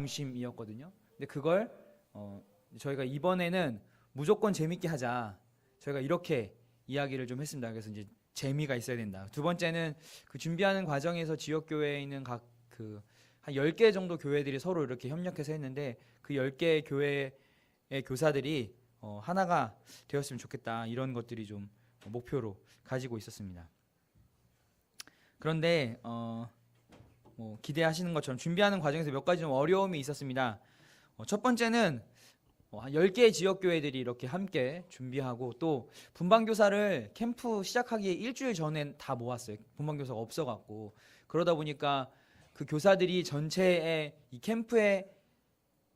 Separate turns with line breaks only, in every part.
중심이었거든요. 근데 그걸 저희가 이번에는 무조건 재밌게 하자. 저희가 이렇게 이야기를 좀 했습니다. 그래서 이제 재미가 있어야 된다. 두 번째는 그 준비하는 과정에서 지역 교회에 있는 각 한 10개 정도 교회들이 서로 이렇게 협력해서 했는데 그 10개 교회의 교사들이 하나가 되었으면 좋겠다. 이런 것들이 좀 목표로 가지고 있었습니다. 그런데 뭐 기대하시는 것처럼 준비하는 과정에서 몇 가지 좀 어려움이 있었습니다. 첫 번째는 한 10개의 지역교회들이 이렇게 함께 준비하고 또 분반교사를 캠프 시작하기 일주일 전에 다 모았어요. 분반교사가 없어갖고. 그러다 보니까 그 교사들이 전체의 이 캠프의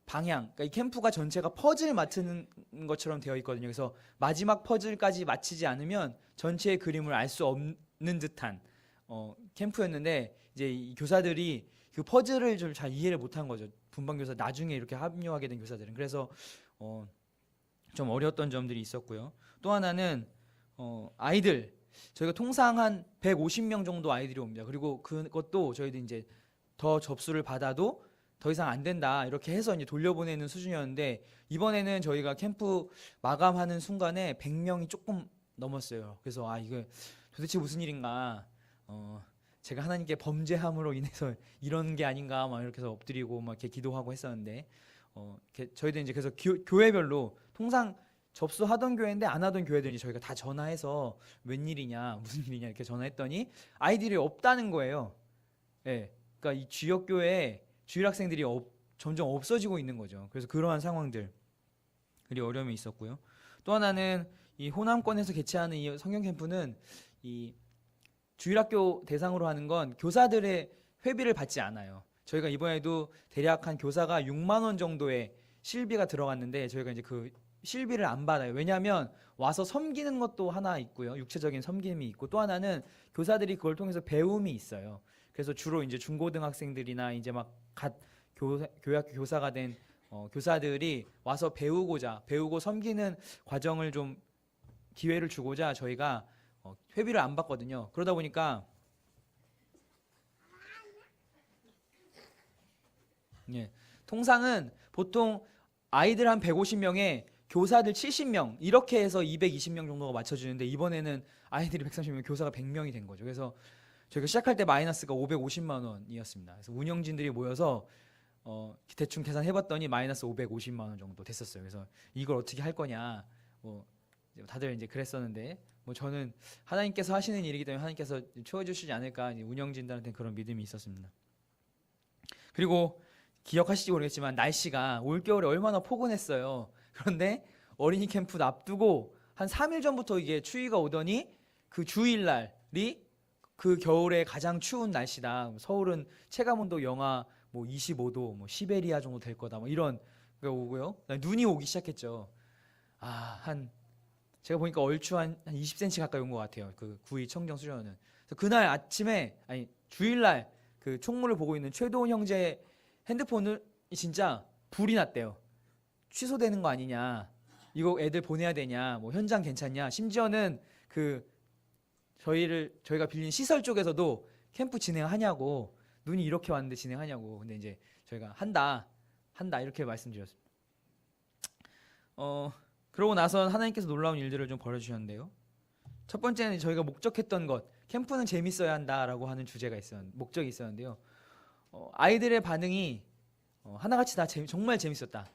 방향, 그러니까 이 캠프가 전체가 퍼즐 맞추는 것처럼 되어 있거든요. 그래서 마지막 퍼즐까지 맞히지 않으면 전체의 그림을 알 수 없는 듯한 캠프였는데 이제 이 교사들이 그 퍼즐을 좀 잘 이해를 못한 거죠. 분반교사 나중에 이렇게 합류하게 된 교사들은. 그래서 좀 어려웠던 점들이 있었고요. 또 하나는 아이들, 저희가 통상 한 150명 정도 아이들이 옵니다. 그리고 그것도 저희도 이제 더 접수를 받아도 더 이상 안 된다 이렇게 해서 이제 돌려보내는 수준이었는데 이번에는 저희가 캠프 마감하는 순간에 100명이 조금 넘었어요. 그래서 이거 도대체 무슨 일인가? 제가 하나님께 범죄함으로 인해서 이런 게 아닌가 막 이렇게 해서 엎드리고 막 이렇게 기도하고 했었는데 저희도 이제 그래서 교회별로 통상 접수하던 교회인데 안 하던 교회들이 저희가 다 전화해서 웬일이냐 무슨 일이냐 이렇게 전화했더니 아이들이 없다는 거예요. 예, 그러니까 이 지역 교회에 주일 학생들이 점점 없어지고 있는 거죠. 그래서 그러한 상황들이 어려움이 있었고요. 또 하나는 이 호남권에서 개최하는 이 성경 캠프는 이 주일학교 대상으로 하는 건 교사들의 회비를 받지 않아요. 저희가 이번에도 대략 한 교사가 6만 원 정도의 실비가 들어갔는데 저희가 이제 그 실비를 안 받아요. 왜냐하면 와서 섬기는 것도 하나 있고요. 육체적인 섬김이 있고 또 하나는 교사들이 그걸 통해서 배움이 있어요. 그래서 주로 이제 중고등학생들이나 이제 막 갓 교회학교 교사가 된 교사들이 와서 배우고 섬기는 과정을 좀 기회를 주고자 저희가 회비를 안 받거든요. 그러다 보니까 통상은 보통 아이들 한 150명에 교사들 70명 이렇게 해서 220명 정도가 맞춰주는데 이번에는 아이들이 130명, 교사가 100명이 된 거죠. 그래서 저희가 시작할 때 마이너스가 550만 원이었습니다. 그래서 운영진들이 모여서 대충 계산해봤더니 마이너스 550만 원 정도 됐었어요. 그래서 이걸 어떻게 할 거냐, 다들 이제 그랬었는데 저는 하나님께서 하시는 일이기 때문에 하나님께서 채워주시지 않을까 운영진들한테 그런 믿음이 있었습니다. 그리고 기억하실지 모르겠지만 날씨가 올겨울에 얼마나 포근했어요. 그런데 어린이 캠프 앞두고 한 3일 전부터 이게 추위가 오더니 그 주일날이 그 겨울에 가장 추운 날씨다. 서울은 체감온도 영하 25도, 시베리아 정도 될 거다. 이런 거 오고요. 눈이 오기 시작했죠. 제가 보니까 얼추 한 20cm 가까이 온 것 같아요. 그 구의 청정 수련은. 그래서 그날 아침에 주일날 그 총무를 보고 있는 최도훈 형제 핸드폰을 진짜 불이 났대요. 취소되는 거 아니냐? 이거 애들 보내야 되냐? 현장 괜찮냐? 심지어는 저희가 빌린 시설 쪽에서도 캠프 진행하냐고 눈이 이렇게 왔는데 진행하냐고. 근데 이제 저희가 한다 이렇게 말씀드렸습니다. 그러고 나서 하나님께서 놀라운 일들을 좀 벌여주셨는데요. 첫 번째는 저희가 목적했던 것, 캠프는 재밌어야 한다라고 하는 목적이 있었는데요. 아이들의 반응이 하나같이 다 정말 재밌었다.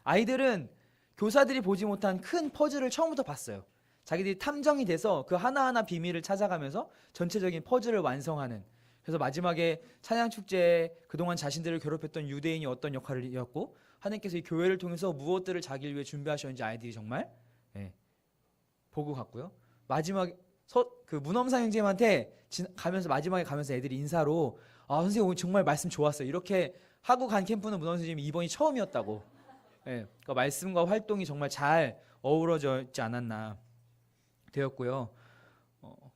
아이들은 교사들이 보지 못한 큰 퍼즐을 처음부터 봤어요. 자기들이 탐정이 돼서 그 하나하나 비밀을 찾아가면서 전체적인 퍼즐을 완성하는. 그래서 마지막에 찬양축제에 그동안 자신들을 괴롭혔던 유대인이 어떤 역할을 이었고 하나님께서 이 교회를 통해서 무엇들을 자기를 위해 준비하셨는지 아이들이 정말 보고 갔고요. 마지막에 그 문엄사 형제님한테 마지막에 가면서 애들이 인사로 선생님 오늘 정말 말씀 좋았어요. 이렇게 하고 간 캠프는 문엄사 형제님이 이번이 처음이었다고. 그러니까 말씀과 활동이 정말 잘 어우러져 있지 않았나 되었고요.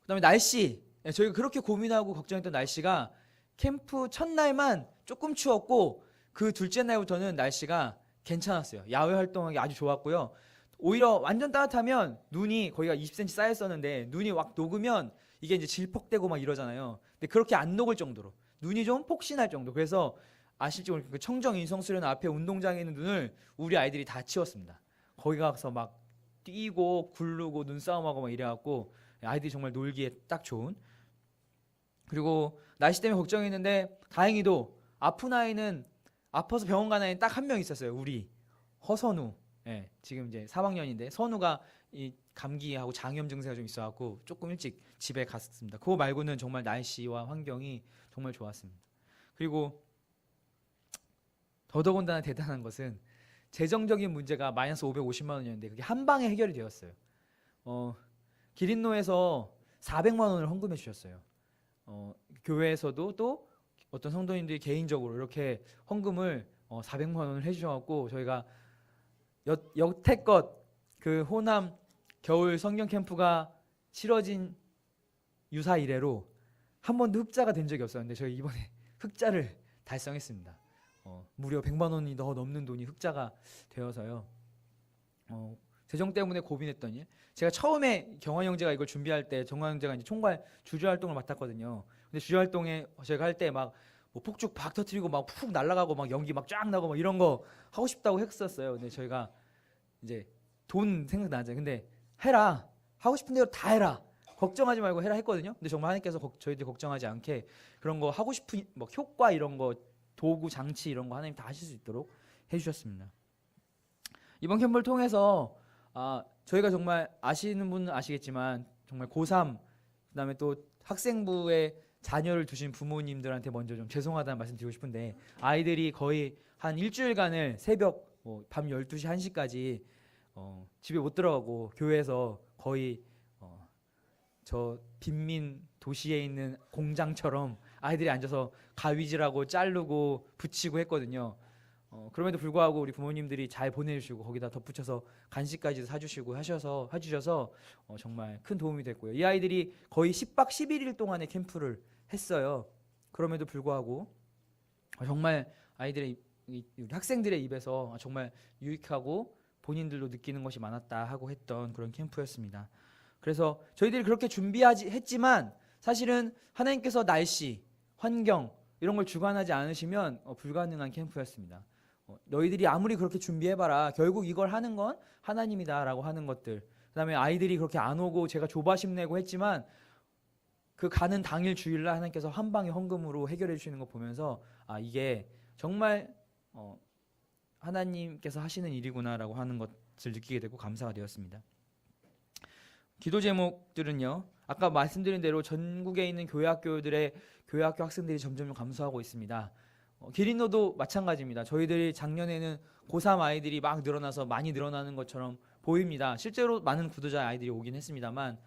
그다음에 날씨, 저희가 그렇게 고민하고 걱정했던 날씨가 캠프 첫날만 조금 추웠고 그 둘째 날부터는 날씨가 괜찮았어요. 야외 활동하기 아주 좋았고요. 오히려 완전 따뜻하면 눈이 거기가 20cm 쌓였었는데 눈이 막 녹으면 이게 이제 질퍽대고 막 이러잖아요. 근데 그렇게 안 녹을 정도로 눈이 좀 폭신할 정도. 그래서 아실지 모르겠는데 그 청정 인성수련 앞에 운동장에 있는 눈을 우리 아이들이 다 치웠습니다. 거기 가서 막 뛰고 굴르고 눈싸움하고 막 이래갖고 아이들이 정말 놀기에 딱 좋은. 그리고 날씨 때문에 걱정했는데 다행히도 아픈 아이는 아파서 병원 간 아이는 딱 한 명 있었어요. 우리 허선우. 예, 지금 이제 3학년인데 선우가 이 감기하고 장염 증세가 좀 있어갖고 조금 일찍 집에 갔습니다. 그거 말고는 정말 날씨와 환경이 정말 좋았습니다. 그리고 더더군다나 대단한 것은 재정적인 문제가 마이너스 550만 원이었는데 그게 한 방에 해결이 되었어요. 기린노에서 400만 원을 헌금해 주셨어요. 교회에서도 또 어떤 성도님들이 개인적으로 이렇게 헌금을 400만 원을 해주셔갖고 저희가 여태껏 그 호남 겨울 성경 캠프가 치러진 유사 이래로 한 번도 흑자가 된 적이 없었는데 저희 이번에 흑자를 달성했습니다. 무려 100만 원이 더 넘는 돈이 흑자가 되어서요. 재정 때문에 고민했던 일. 제가 처음에 경환 형제가 이걸 준비할 때 경환 형제가 이제 총괄 주주 활동을 맡았거든요. 근데 주주 활동에 제가 할 때 막 뭐 폭죽 박 터트리고 막 푹 날아가고 막 연기 막 쫙 나고 막 이런 거 하고 싶다고 했었어요. 근데 저희가 이제 돈 생각나잖아요. 근데 해라. 하고 싶은 대로 다 해라. 걱정하지 말고 해라 했거든요. 근데 정말 하나님께서 저희들 걱정하지 않게 그런 거 하고 싶은 뭐 효과 이런 거 도구 장치 이런 거 하나님 다 하실 수 있도록 해주셨습니다. 이번 캠프를 통해서 저희가 정말 아시는 분은 아시겠지만 정말 고3 그다음에 또 학생부에 자녀를 두신 부모님들한테 먼저 좀 죄송하다는 말씀 드리고 싶은데 아이들이 거의 한 일주일간을 새벽 밤 12시 1시까지 집에 못 들어가고 교회에서 거의 저 빈민 도시에 있는 공장처럼 아이들이 앉아서 가위질하고 자르고 붙이고 했거든요. 그럼에도 불구하고 우리 부모님들이 잘 보내주시고 거기다 덧붙여서 간식까지 사주시고 해주셔서 정말 큰 도움이 됐고요. 이 아이들이 거의 10박 11일 동안의 캠프를 했어요. 그럼에도 불구하고 정말 아이들의 우리 학생들의 입에서 정말 유익하고 본인들도 느끼는 것이 많았다 하고 했던 그런 캠프였습니다. 그래서 저희들이 그렇게 했지만 사실은 하나님께서 날씨, 환경 이런 걸 주관하지 않으시면 불가능한 캠프였습니다. 너희들이 아무리 그렇게 준비해봐라 결국 이걸 하는 건 하나님이다라고 하는 것들. 그다음에 아이들이 그렇게 안 오고 제가 조바심 내고 했지만 그 가는 당일 주일날 하나님께서 한 방에 헌금으로 해결해 주시는 거 보면서 이게 정말 하나님께서 하시는 일이구나라고 하는 것을 느끼게 되고 감사가 되었습니다. 기도 제목들은요. 아까 말씀드린 대로 전국에 있는 교회학교 학생들이 점점 감소하고 있습니다. 기린노도 마찬가지입니다. 저희들이 작년에는 고3 아이들이 막 늘어나서 많이 늘어나는 것처럼 보입니다. 실제로 많은 구도자 아이들이 오긴 했습니다만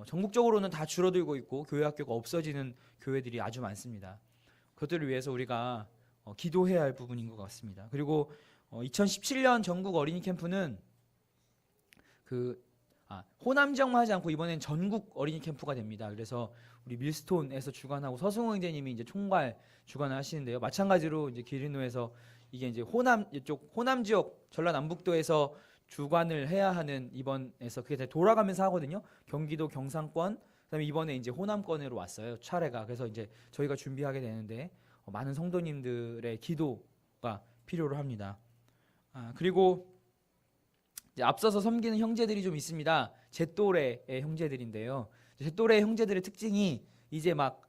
전국적으로는 다 줄어들고 있고 교회학교가 없어지는 교회들이 아주 많습니다. 그것들을 위해서 우리가 기도해야 할 부분인 것 같습니다. 그리고 2017년 전국 어린이 캠프는 호남 지역만 하지 않고 이번엔 전국 어린이 캠프가 됩니다. 그래서 우리 밀스톤에서 주관하고 서승호 형제님이 이제 총괄 주관을 하시는데요. 마찬가지로 이제 기린노에서 이게 이제 호남 지역 전라남북도에서 주관을 해야 하는 이번에서 그게 다 돌아가면서 하거든요. 경기도 경상권 그다음에 이번에 이제 호남권으로 왔어요. 차례가. 그래서 이제 저희가 준비하게 되는데 많은 성도님들의 기도가 필요로 합니다. 그리고 이제 앞서서 섬기는 형제들이 좀 있습니다. 제 또래의 형제들인데요. 제 또래 형제들의 특징이 이제 막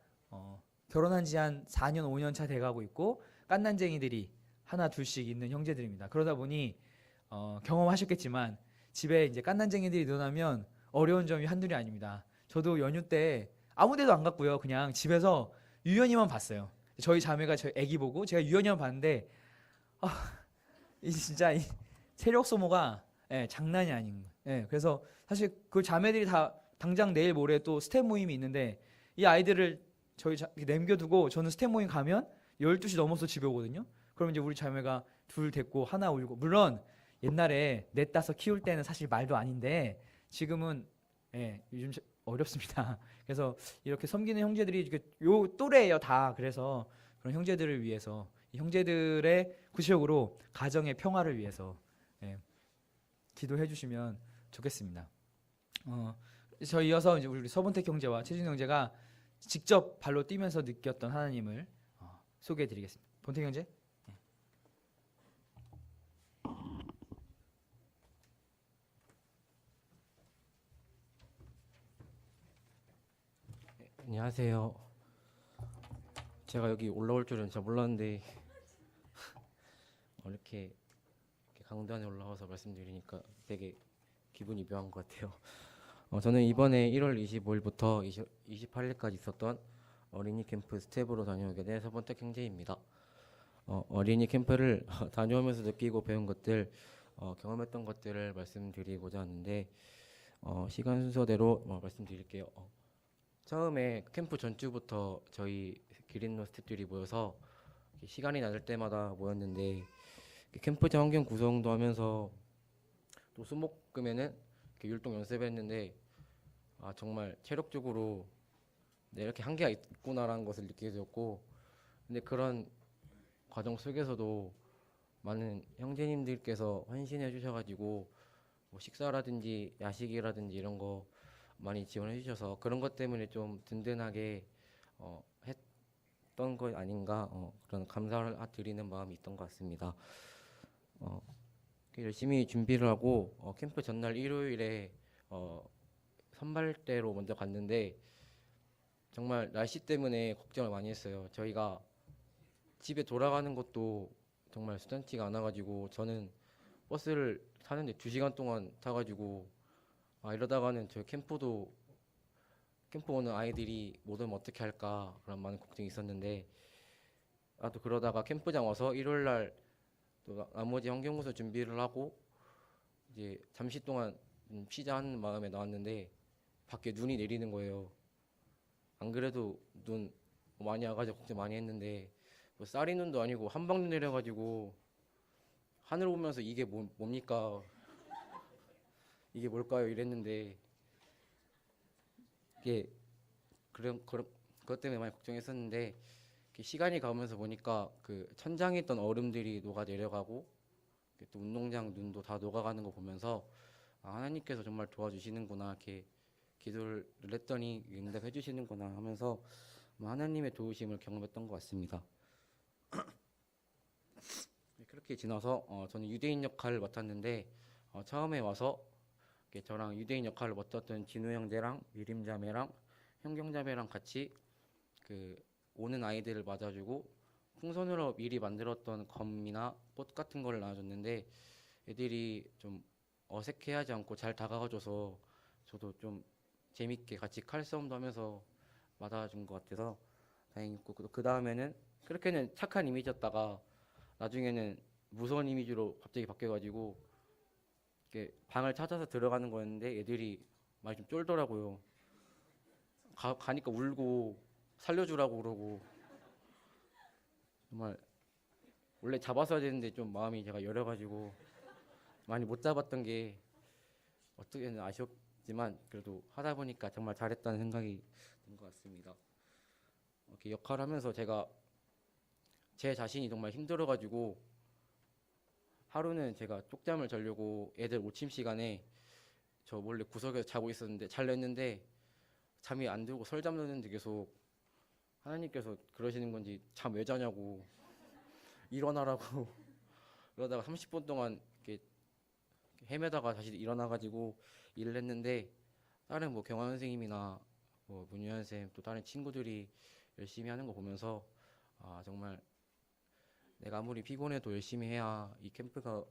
결혼한 지 한 4년 5년 차 돼가고 있고 깐난쟁이들이 하나 둘씩 있는 형제들입니다. 그러다 보니 경험하셨겠지만 집에 이제 깐난쟁이들이 늘어나면 어려운 점이 한둘이 아닙니다. 저도 연휴 때 아무 데도 안 갔고요. 그냥 집에서 유연이만 봤어요. 저희 자매가 저희 애기 보고 제가 유연이만 봤는데 이 진짜 이 체력 소모가 장난이 아닌 거예요. 그래서 사실 그 자매들이 다 당장 내일 모레 또 스텝 모임이 있는데 이 아이들을 저희 남겨두고 저는 스텝 모임 가면 12시 넘어서 집에 오거든요. 그럼 이제 우리 자매가 둘 데리고 하나 울고 물론 옛날에 넷 다섯 키울 때는 사실 말도 아닌데 지금은 요즘 어렵습니다. 그래서 이렇게 섬기는 형제들이 요 또래예요 다. 그래서 그런 형제들을 위해서 이 형제들의 구체적으로 가정의 평화를 위해서 기도해 주시면 좋겠습니다. 저 이어서 이제 우리 서본택 형제와 최준 형제가 직접 발로 뛰면서 느꼈던 하나님을 소개해 드리겠습니다. 본택 형제.
안녕하세요. 제가 여기 올라올 줄은 잘 몰랐는데 이렇게 강단에 올라와서 말씀드리니까 되게 기분이 묘한 것 같아요. 저는 이번에 1월 25일부터 28일까지 있었던 어린이 캠프 스텝으로 다녀오게 된 서번택 형제입니다. 어린이 캠프를 다녀오면서 느끼고 배운 것들, 경험했던 것들을 말씀드리고자 하는데 시간 순서대로 말씀드릴게요. 처음에 캠프 전주부터 저희 기린노 스태프들이 모여서 시간이 나을 때마다 모였는데 캠프장 환경 구성도 하면서 또 수목금에는 율동 연습했는데 정말 체력적으로 이렇게 한계가 있구나라는 것을 느끼게 되었고, 근데 그런 과정 속에서도 많은 형제님들께서 헌신해 주셔가지고 뭐 식사라든지 야식이라든지 이런 거 많이 지원해 주셔서 그런 것 때문에 좀 든든하게 했던 것 아닌가, 그런 감사를 드리는 마음이 있던 것 같습니다. 열심히 준비를 하고 캠프 전날 일요일에 선발대로 먼저 갔는데 정말 날씨 때문에 걱정을 많이 했어요. 저희가 집에 돌아가는 것도 정말 수단치가 않아가지고 저는 버스를 타는데 2시간 동안 타가지고 이러다가는 저희 캠프 오는 아이들이 못 오면 어떻게 할까 그런 많은 걱정이 있었는데 또 그러다가 캠프장 와서 일요일 날 또 나머지 환경부서 준비를 하고 이제 잠시 동안 쉬자 하는 마음에 나왔는데 밖에 눈이 내리는 거예요. 안 그래도 눈 많이 와가지고 걱정 많이 했는데 뭐 쌀이 눈도 아니고 한방눈 내려가지고 하늘 보면서 이게 뭡니까? 이게 뭘까요? 이랬는데 이게 그것 때문에 많이 걱정했었는데 시간이 가면서 보니까 그 천장에 있던 얼음들이 녹아 내려가고 또 운동장 눈도 다 녹아가는 거 보면서 하나님께서 정말 도와주시는구나 이렇게 기도를 했더니 응답해 주시는구나 하면서 하나님의 도우심을 경험했던 것 같습니다. 그렇게 지나서 저는 유대인 역할을 맡았는데 처음에 와서 저랑 유대인 역할을 맡았던 진우 형제랑 미림 자매랑 현경 자매랑 같이 그 오는 아이들을 맞아주고 풍선으로 미리 만들었던 검이나 꽃 같은 걸 나눠줬는데 애들이 좀 어색해하지 않고 잘 다가가줘서 저도 좀 재밌게 같이 칼싸움도 하면서 맞아준 것 같아서 다행이고, 그 다음에는 그렇게는 착한 이미지였다가 나중에는 무서운 이미지로 갑자기 바뀌어가지고 이렇게 방을 찾아서 들어가는 거였는데 애들이 많이 좀 쫄더라고요. 가니까 울고 살려주라고 그러고 정말 원래 잡았어야 되는데 좀 마음이 제가 여려가지고 많이 못 잡았던 게 어떻게는 아쉬웠지만 그래도 하다 보니까 정말 잘했다는 생각이 든 것 같습니다. 이렇게 역할을 하면서 제가 제 자신이 정말 힘들어가지고 하루는 제가 쪽잠을 자려고 애들 오침 시간에 저 몰래 구석에서 자고 있었는데 잘렸는데 잠이 안 들고 설잠 자는데 계속 하나님께서 그러시는 건지 잠 왜 자냐고 일어나라고 그러다가 30분 동안 이렇게 헤매다가 다시 일어나가지고 일을 했는데 다른 뭐 경환 선생님이나 뭐 문유한 쌤 또 다른 친구들이 열심히 하는 거 보면서 정말 내가 아무리 피곤해도 열심히 해야 이 캠프가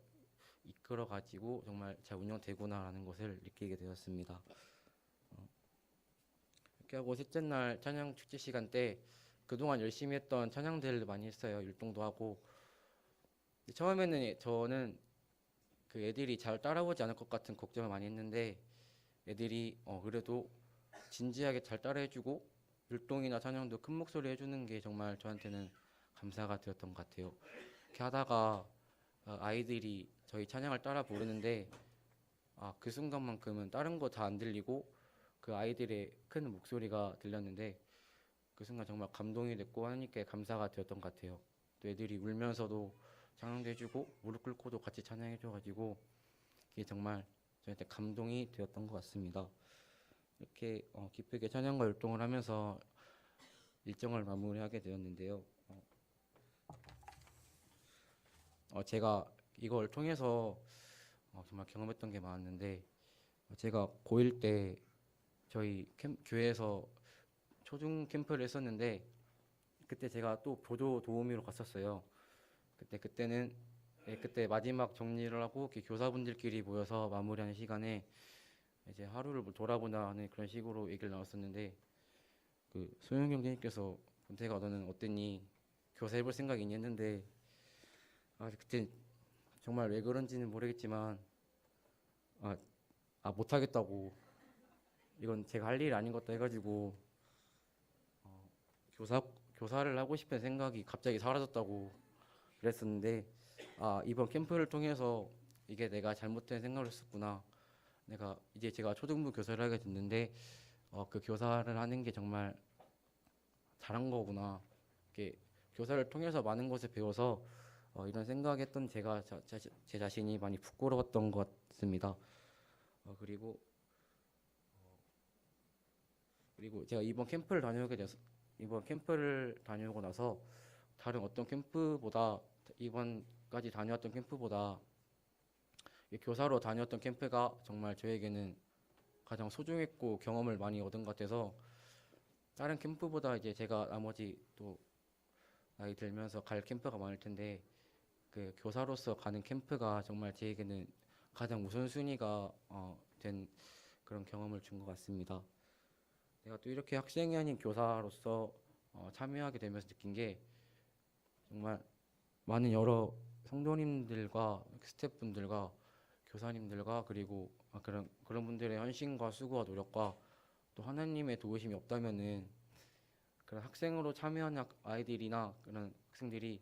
이끌어가지고 정말 잘 운영되구나라는 것을 느끼게 되었습니다. 이렇게 하고 셋째 날 찬양 축제 시간 때 그동안 열심히 했던 찬양들을 많이 했어요. 율동도 하고 처음에는 저는 그 애들이 잘 따라오지 않을 것 같은 걱정을 많이 했는데 애들이 그래도 진지하게 잘 따라해주고 율동이나 찬양도 큰 목소리 해주는 게 정말 저한테는 감사가 되었던 것 같아요. 이렇게 하다가 아이들이 저희 찬양을 따라 부르는데 그 순간만큼은 다른 거 다 안 들리고 그 아이들의 큰 목소리가 들렸는데 그 순간 정말 감동이 됐고 하나님께 감사가 되었던 것 같아요. 또 애들이 울면서도 찬양도 해주고 무릎 꿇고도 같이 찬양해줘가지고 이게 정말 저한테 감동이 되었던 것 같습니다. 이렇게 기쁘게 찬양과 율동을 하면서 일정을 마무리하게 되었는데요. 제가 이걸 통해서 정말 경험했던 게 많았는데 제가 고1 때 저희 교회에서 초중 캠프를 했었는데 그때 제가 또 보조 도우미로 갔었어요. 그때는 그때 마지막 정리를 하고 이렇게 교사분들끼리 모여서 마무리하는 시간에 이제 하루를 뭐 돌아보나 하는 그런 식으로 얘기를 나눴었는데 그 소영 경제님께서 본태가 너는 어땠니? 교사 해볼 생각이 있니 했는데 그때 정말 왜 그런지는 모르겠지만 못하겠다고 이건 제가 할 일이 아닌 것 같다 해가지고 교사를 하고 싶은 생각이 갑자기 사라졌다고 그랬었는데 이번 캠프를 통해서 이게 내가 잘못된 생각을 했었구나. 제가 초등부 교사를 하게 됐는데 그 교사를 하는 게 정말 잘한 거구나. 이렇게 교사를 통해서 많은 것을 배워서 이런 생각했던 제 자신이 많이 부끄러웠던 것 같습니다. 그리고 제가 이번 캠프를 다녀오고 나서 다른 어떤 캠프보다 이번까지 다녀왔던 캠프보다 이 교사로 다녔던 캠프가 정말 저에게는 가장 소중했고 경험을 많이 얻은 것 같아서 다른 캠프보다 이제 제가 나머지 또 나이 들면서 갈 캠프가 많을 텐데 그 교사로서 가는 캠프가 정말 저에게는 가장 우선순위가 된 그런 경험을 준 것 같습니다. 내가 또 이렇게 학생이 아닌 교사로서 참여하게 되면서 느낀 게 정말 많은 여러 성도님들과 스태프분들과 교사님들과 그리고 그런 분들의 헌신과 수고와 노력과 또 하나님의 도우심이 없다면은 그런 학생으로 참여하는 아이들이나 그런 학생들이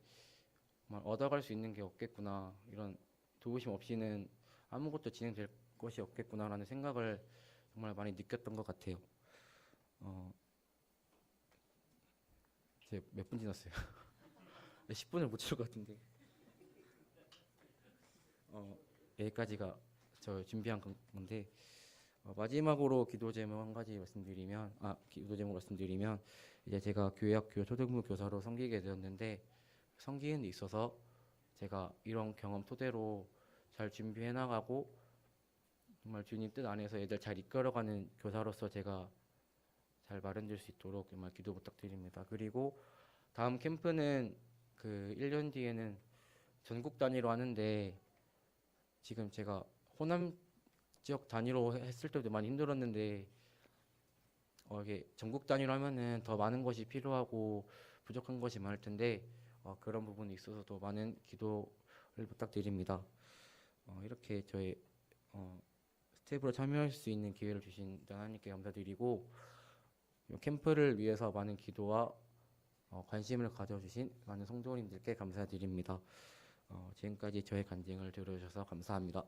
정말 얻어갈 수 있는 게 없겠구나. 이런 도우심 없이는 아무것도 진행될 것이 없겠구나라는 생각을 정말 많이 느꼈던 것 같아요. 이제 몇 분 지났어요? 10분을 못 채울 것 같은데. 여기까지가 저 준비한 건데 마지막으로 기도 제목으로 말씀드리면 이제 제가 교회학교 초등부 교사로 섬기게 되었는데 섬기는 데 있어서 제가 이런 경험 토대로 잘 준비해 나가고 정말 주님 뜻 안에서 애들 잘 이끌어가는 교사로서 제가 잘 마련될 수 있도록 정말 기도 부탁드립니다. 그리고 다음 캠프는 그 1년 뒤에는 전국 단위로 하는데 지금 제가 호남 지역 단위로 했을 때도 많이 힘들었는데 이게 전국 단위로 하면은 더 많은 것이 필요하고 부족한 것이 많을 텐데 그런 부분이 있어서도 많은 기도를 부탁드립니다. 이렇게 저의 스텝으로 참여할 수 있는 기회를 주신 하나님께 감사드리고 이 캠프를 위해서 많은 기도와 관심을 가져주신 많은 성도님들께 감사드립니다. 지금까지 저의 간증을 들어주셔서 감사합니다.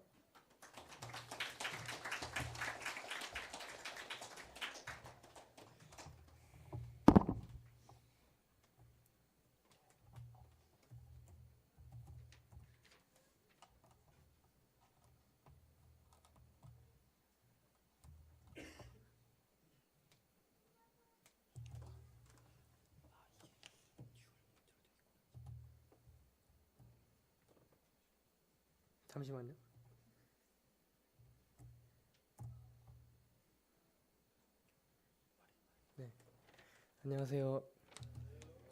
잠시만요. 네, 안녕하세요.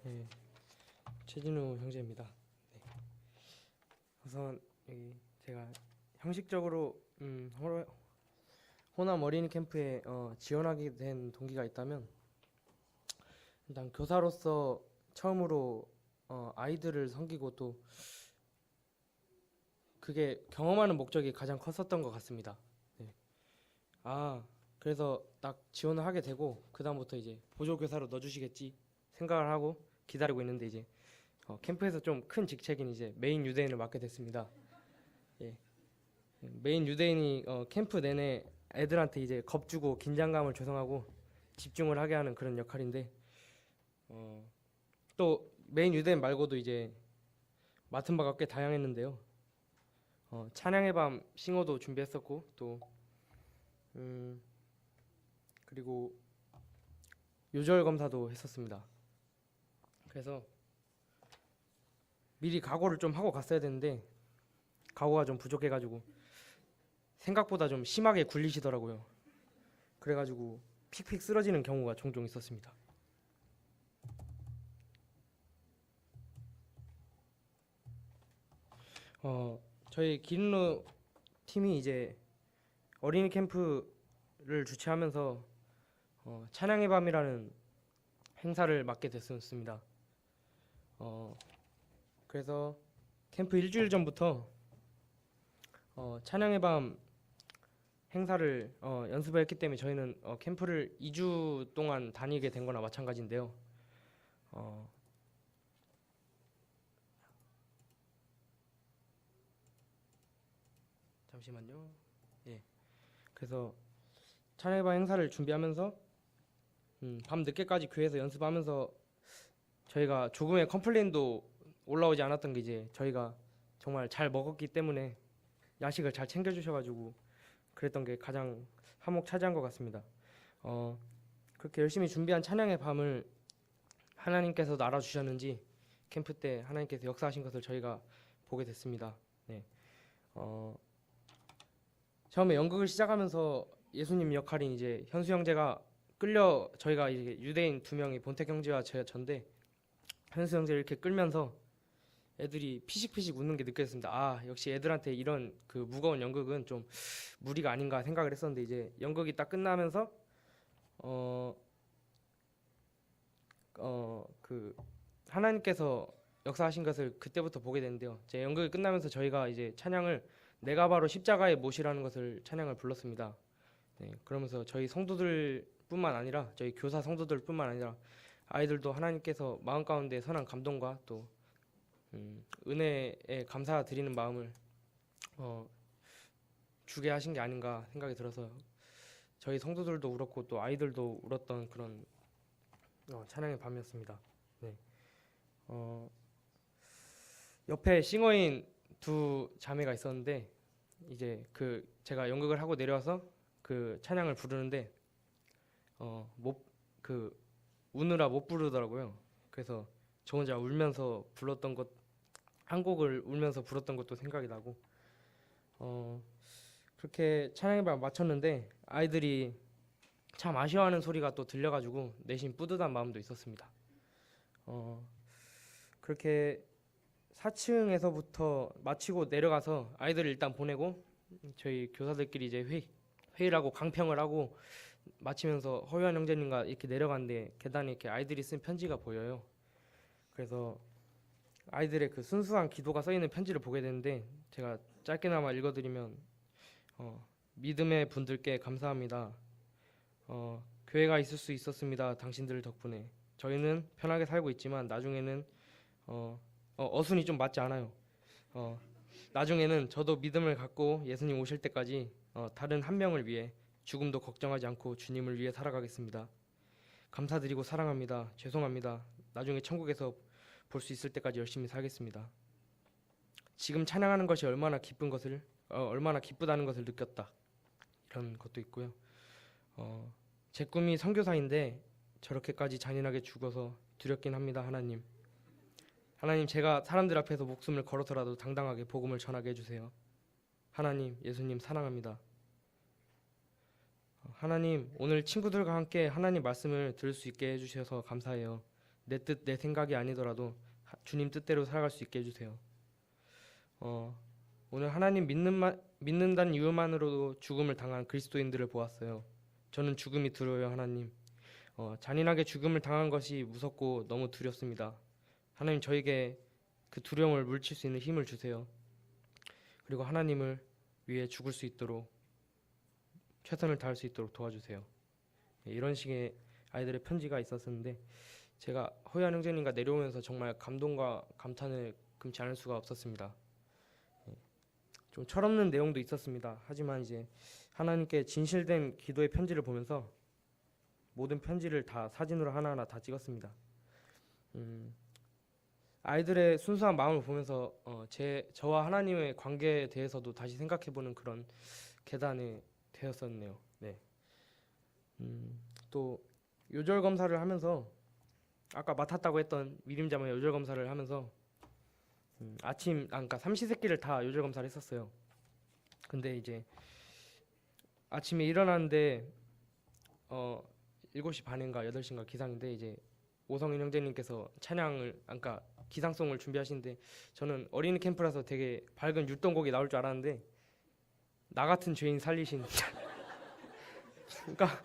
네, 최진우 형제입니다. 네. 우선 여기 제가 형식적으로 호남 어린이 캠프에 지원하게 된 동기가 있다면 일단 교사로서 처음으로 아이들을 섬기고 또 그게 경험하는 목적이 가장 컸었던 것 같습니다. 네. 그래서 딱 지원을 하게 되고 그 다음부터 이제 보조교사로 넣어주시겠지 생각을 하고 기다리고 있는데 이제 캠프에서 좀 큰 직책인 이제 메인 유대인을 맡게 됐습니다. 예. 메인 유대인이 캠프 내내 애들한테 이제 겁주고 긴장감을 조성하고 집중을 하게 하는 그런 역할인데 또 메인 유대인 말고도 이제 맡은 바가 꽤 다양했는데요. 찬양의 밤 싱어도 준비했었고 또 그리고 요절 검사도 했었습니다. 그래서 미리 각오를 좀 하고 갔어야 되는데 각오가 좀 부족해가지고 생각보다 좀 심하게 굴리시더라고요. 그래가지고 픽픽 쓰러지는 경우가 종종 있었습니다. 저희 기린로 팀이 이제 어린이 캠프를 주최하면서 찬양의 밤이라는 행사를 맡게 됐습니다. 그래서 캠프 일주일 전부터 찬양의 밤 행사를 연습을 했기 때문에 저희는 캠프를 2주 동안 다니게 된 거나 마찬가지인데요. 잠시만요. 예. 그래서 찬양의 밤 행사를 준비하면서 밤 늦게까지 교회에서 연습하면서 저희가 조금의 컴플레인도 올라오지 않았던 게 이제 저희가 정말 잘 먹었기 때문에 야식을 잘 챙겨주셔가지고 그랬던 게 가장 한몫 차지한 것 같습니다. 그렇게 열심히 준비한 찬양의 밤을 하나님께서도 알아주셨는지 캠프 때 하나님께서 역사하신 것을 저희가 보게 됐습니다. 네. 처음에 연극을 시작하면서 예수님 역할인 이제 현수 형제가 끌려 저희가 이제 유대인 2명이 본택 형제와 전데 현수 형제를 이렇게 끌면서 애들이 피식피식 웃는 게 느껴졌습니다. 아 역시 애들한테 이런 그 무거운 연극은 좀 무리가 아닌가 생각을 했었는데 이제 연극이 딱 끝나면서 그 하나님께서 역사하신 것을 그때부터 보게 되는데요. 제 연극이 끝나면서 저희가 이제 찬양을 내가 바로 십자가의 못이라는 것을 찬양을 불렀습니다. 네, 그러면서 저희 성도들뿐만 아니라 저희 교사 성도들뿐만 아니라 아이들도 하나님께서 마음 가운데 선한 감동과 또 은혜에 감사드리는 마음을 주게 하신 게 아닌가 생각이 들어서 저희 성도들도 울었고 또 아이들도 울었던 그런 찬양의 밤이었습니다. 네. 옆에 싱어인 2 자매가 있었는데 이제 그 제가 연극을 하고 내려와서 그 찬양을 부르는데 우느라 못 부르더라고요. 그래서 저 혼자 울면서 불렀던 것 한 곡을 울면서 불렀던 것도 생각이 나고 그렇게 찬양의 밤 마쳤는데 아이들이 참 아쉬워하는 소리가 또 들려가지고 내심 뿌듯한 마음도 있었습니다. 그렇게 4층에서부터 마치고 내려가서 아이들을 일단 보내고 저희 교사들끼리 이제 회의를 하고 강평을 하고 마치면서 허유한 형제님과 이렇게 내려갔는데 계단에 이렇게 아이들이 쓴 편지가 보여요. 그래서 아이들의 그 순수한 기도가 써 있는 편지를 보게 되는데 제가 짧게나마 읽어드리면 믿음의 분들께 감사합니다. 교회가 있을 수 있었습니다. 당신들 덕분에 저희는 편하게 살고 있지만 나중에는 어순이 좀 맞지 않아요. 나중에는 저도 믿음을 갖고 예수님 오실 때까지 다른 한 명을 위해 죽음도 걱정하지 않고 주님을 위해 살아가겠습니다. 감사드리고 사랑합니다. 죄송합니다. 나중에 천국에서 볼 수 있을 때까지 열심히 살겠습니다. 지금 찬양하는 것이 얼마나 기쁘다는 것을 느꼈다. 이런 것도 있고요. 제 꿈이 선교사인데 저렇게까지 잔인하게 죽어서 두렵긴 합니다. 하나님 제가 사람들 앞에서 목숨을 걸어서라도 당당하게 복음을 전하게 해주세요. 하나님 예수님 사랑합니다. 하나님 오늘 친구들과 함께 하나님 말씀을 들을 수 있게 해주셔서 감사해요. 내 뜻 내 생각이 아니더라도 주님 뜻대로 살아갈 수 있게 해주세요. 오늘 하나님 믿는다는 이유만으로도 죽음을 당한 그리스도인들을 보았어요. 저는 죽음이 두려워요. 하나님 잔인하게 죽음을 당한 것이 무섭고 너무 두렵습니다. 하나님 저에게 그 두려움을 물칠 수 있는 힘을 주세요. 그리고 하나님을 위해 죽을 수 있도록 최선을 다할 수 있도록 도와주세요. 이런 식의 아이들의 편지가 있었는데 제가 허유한 형제님과 내려오면서 정말 감동과 감탄을 금치 않을 수가 없었습니다. 좀 철없는 내용도 있었습니다. 하지만 이제 하나님께 진실된 기도의 편지를 보면서 모든 편지를 다 사진으로 하나하나 다 찍었습니다. 아이들의 순수한 마음을 보면서 저와 하나님의 관계에 대해서도 다시 생각해보는 그런 계단이 되었었네요. 네. 또 요절 검사를 하면서 아까 맡았다고 했던 미림자매 요절 검사를 하면서 그러니까 삼시세끼를 다 요절 검사를 했었어요. 근데 이제 아침에 일어났는데 7시 반인가 8시인가 기상인데 이제 오성인 형제님께서 찬양을 그러니까 기상송을 준비하시는데 저는 어린이 캠프라서 되게 밝은 율동곡이 나올 줄 알았는데 나 같은 죄인 살리신 그러니까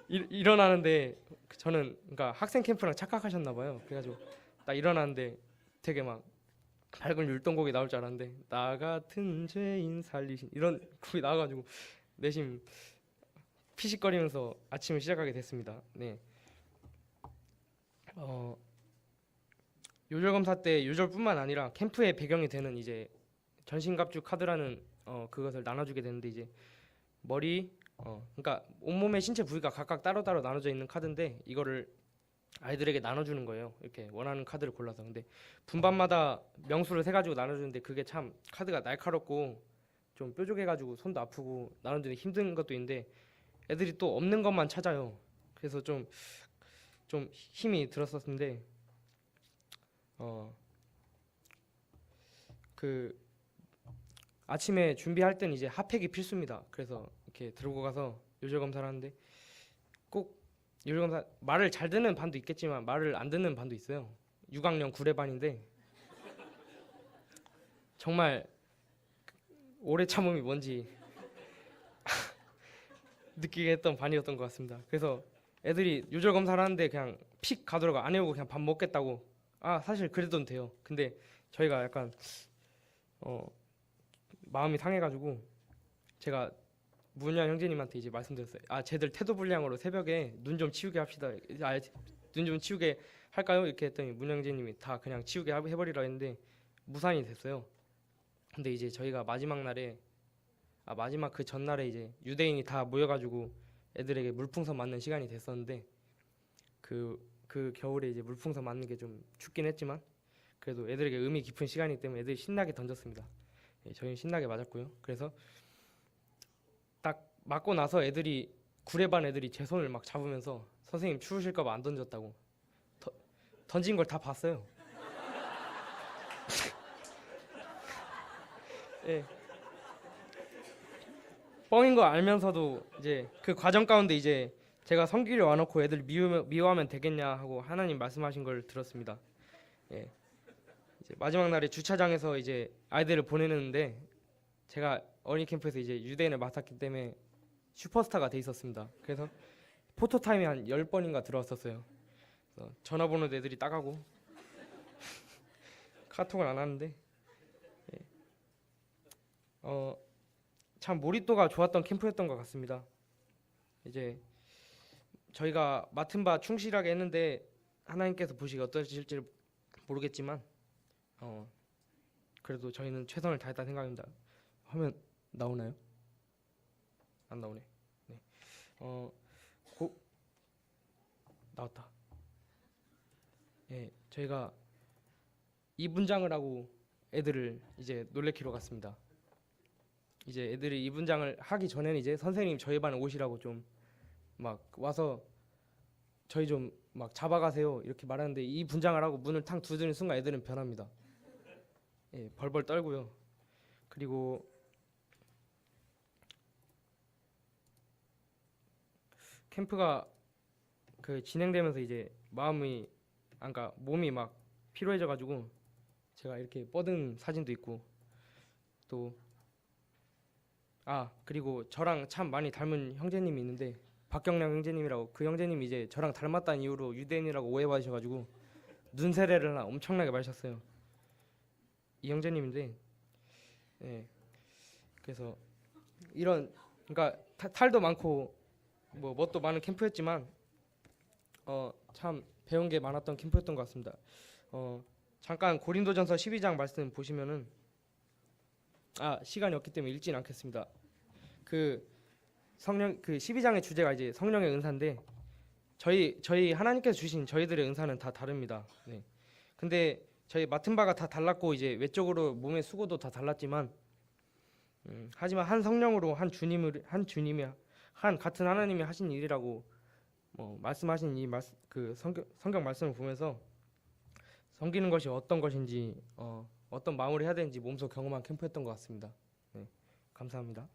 일어나는데 저는 그러니까 학생 캠프랑 착각하셨나 봐요. 그래가지고 딱 일어나는데 되게 막 밝은 율동곡이 나올 줄 알았는데 나 같은 죄인 살리신 이런 곡이 나와가지고 내심 피식거리면서 아침을 시작하게 됐습니다. 네. 요절 검사 때 요절뿐만 아니라 캠프의 배경이 되는 이제 전신갑주 카드라는 그것을 나눠주게 되는데 이제 머리 그러니까 온몸의 신체 부위가 각각 따로따로 나눠져 있는 카드인데 이거를 아이들에게 나눠주는 거예요. 이렇게 원하는 카드를 골라서. 근데 분반마다 명수를 세 가지고 나눠주는데 그게 참 카드가 날카롭고 좀 뾰족해가지고 손도 아프고 나눠주기 힘든 것도 있는데 애들이 또 없는 것만 찾아요. 그래서 좀 힘이 들었었는데 그 아침에 준비할 때는 이제 핫팩이 필수입니다. 그래서 이렇게 들고 가서 요절 검사를 하는데 꼭 요절 검사 말을 잘 듣는 반도 있겠지만 말을 안 듣는 반도 있어요. 6학년 9레반인데 정말 오래 참음이 뭔지 느끼게 했던 반이었던 것 같습니다. 그래서 애들이 요절 검사를 하는데 그냥 픽 가더라고. 안 해오고 그냥 밥 먹겠다고. 사실 그래도 돼요. 근데 저희가 약간 마음이 상해가지고 제가 문현 형제님한테 이제 말씀드렸어요. 쟤들 태도 불량으로 새벽에 눈 좀 치우게 합시다. 눈 좀 치우게 할까요? 이렇게 했더니 문현 형제님이 다 그냥 치우게 해버리라 했는데 무산이 됐어요. 근데 이제 저희가 마지막 날에 마지막 그 전날에 이제 유대인이 다 모여가지고 애들에게 물풍선 맞는 시간이 됐었는데 그 겨울에 이제 물풍선 맞는 게 좀 춥긴 했지만 그래도 애들에게 의미 깊은 시간이기 때문에 애들이 신나게 던졌습니다. 저희는 신나게 맞았고요. 그래서 딱 맞고 나서 애들이 구레반 애들이 제 손을 막 잡으면서 선생님 추우실까봐 안 던졌다고 던진 걸 다 봤어요. 예. 뻥인 거 알면서도 이제 그 과정 가운데 이제 제가 성기를 와놓고 애들 미워하면 되겠냐 하고 하나님 말씀하신 걸 들었습니다. 예. 이제 마지막 날에 주차장에서 이제 아이들을 보내는데 제가 어린이 캠프에서 이제 유대인을 맡았기 때문에 슈퍼스타가 돼 있었습니다. 그래서 포토타임이 한 10번인가 들어왔었어요. 그래서 전화번호도 애들이 따가고 카톡을 안 하는데 예. 참 몰입도가 좋았던 캠프였던 것 같습니다. 이제 저희가 맡은 바 충실하게 했는데 하나님께서 보시기 어떠실지 모르겠지만 그래도 저희는 최선을 다했다 생각합니다. 화면 나오나요? 안 나오네. 네. 나왔다. 예, 저희가 이 분장을 하고 애들을 이제 놀래키러 갔습니다. 이제 애들이 이 분장을 하기 전에는 이제 선생님 저희 반 오시라고 좀 막 와서 저희 좀 막 잡아가세요 이렇게 말하는데 이 분장을 하고 문을 탕 두드리는 순간 애들은 변합니다. 예, 벌벌 떨고요. 그리고 캠프가 그 진행되면서 이제 그러니까 몸이 막 피로해져가지고 제가 이렇게 뻗은 사진도 있고 또 그리고 저랑 참 많이 닮은 형제님이 있는데 박경량 형제님이라고 그 형제님이 이제 저랑 닮았다는 이유로 유대인이라고 오해받으셔가지고 눈세례를 엄청나게 마셨어요. 이 형제님인데 예. 그래서 이런 그러니까 탈도 많고 뭐 뭣도 많은 캠프였지만 참 배운 게 많았던 캠프였던 것 같습니다. 잠깐 고린도전서 12장 말씀 보시면은 시간이 없기 때문에 읽지는 않겠습니다. 그 12장의 주제가 이제 성령의 은사인데 저희 하나님께서 주신 저희들의 은사는 다 다릅니다. 네. 근데 저희 맡은 바가 다 달랐고 이제 외적으로 몸의 수고도 다 달랐지만 하지만 한 성령으로 한 주님이 한 같은 하나님이 하신 일이라고 말씀하신 그 성경 말씀을 보면서 섬기는 것이 어떤 것인지 어떤 마음으로 해야 되는지 몸소 경험한 캠프였던 것 같습니다. 네. 감사합니다.